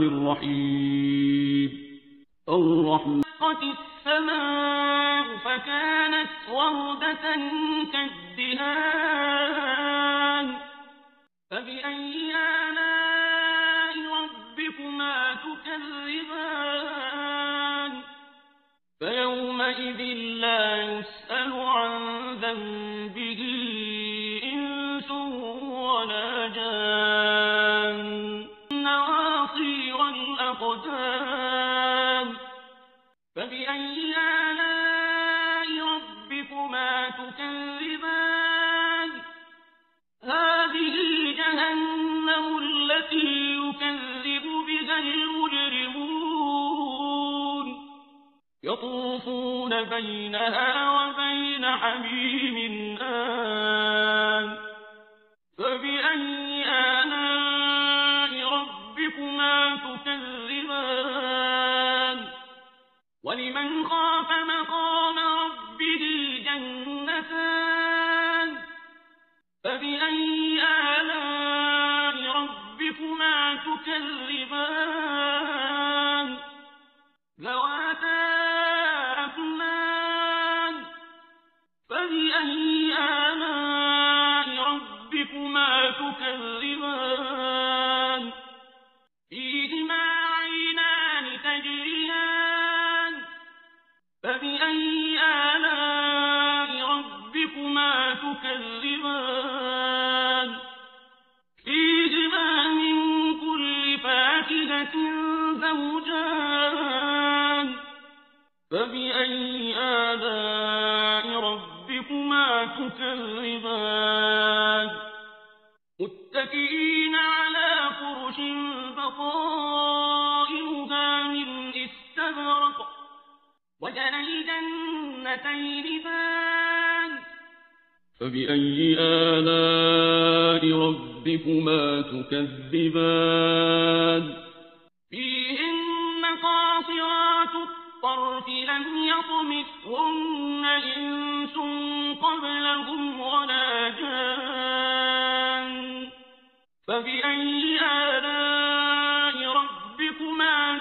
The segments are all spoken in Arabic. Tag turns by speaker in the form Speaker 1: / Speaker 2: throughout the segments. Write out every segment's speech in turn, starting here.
Speaker 1: الرحيم الرحمن السماء فكانت وردة كالدهان فبأي آلاء ربكما تكذبان فيومئذ لا يسأل عن ذنبه إنس ولا جان النواصي والأقدام فبأي آلاء ربكما تكذبان هذه جهنم التي يكذب بها المجرمون يطوفون بينها وبين حميم آن فبأي آلاء ربكما تكذبان ولمن خاف مقام ربه جنتان فبأي آلاء ربكما تكذبان ذواتا أفنان فبأي آلاء ربكما تكذبان فيهما عينان تجريان فبأي آلاء ربكما تكذبان فيهما من كل فاكهة زوجان فبأي آلاء ربكما تكذبان متكئين على فرش بطائنها من استبرق وجنى الجنتين دان فبأي آلاء ربكما تكذبان فيهن قاصرات الطرف لم يطمثهن إنس قبلهم ولا جان فبأي آلاء ربكما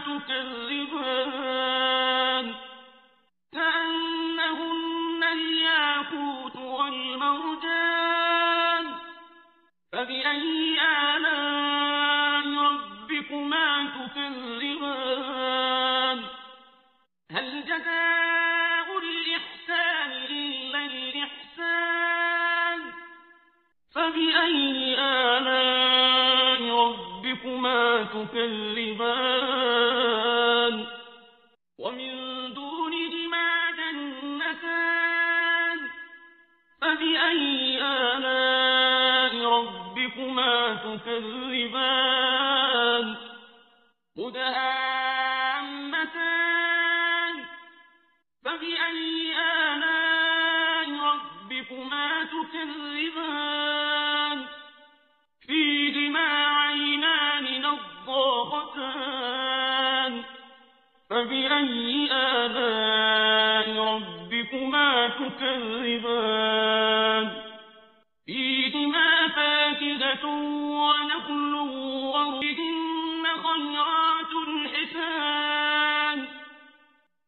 Speaker 1: تكذبان كأنهن الياقوت والمرجان فبأي آلاء ربكما تكذبان هل جزاء الإحسان إلا الإحسان فبأي آلاء ربكما تكذبان ومن دونهما جنتان فبأي آلاء ربكما تكذبان مدهامتان فبأي آلاء ربكما تكذبان فيهما عينان نضاختان فبأي آلاء ربكما تكذبان فيهما فاكهة ونخل وربهن خيرات حسان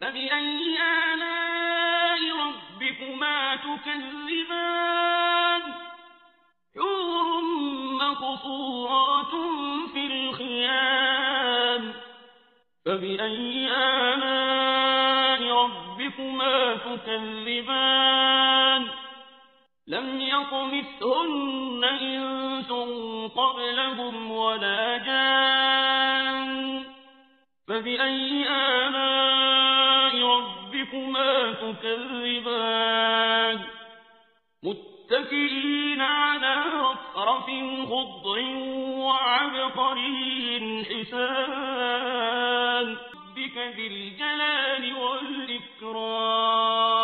Speaker 1: فبأي آلاء ربكما تكذبان حور مقصورات في الخيام فبأي آلاء ربكما تكذبان لم يطمثهن إنس قبلهم ولا جان فبأي آلاء ربكما تكذبان متكئين على رفرف خضر وعبقري حسان ربك ذي الجلال والإكرام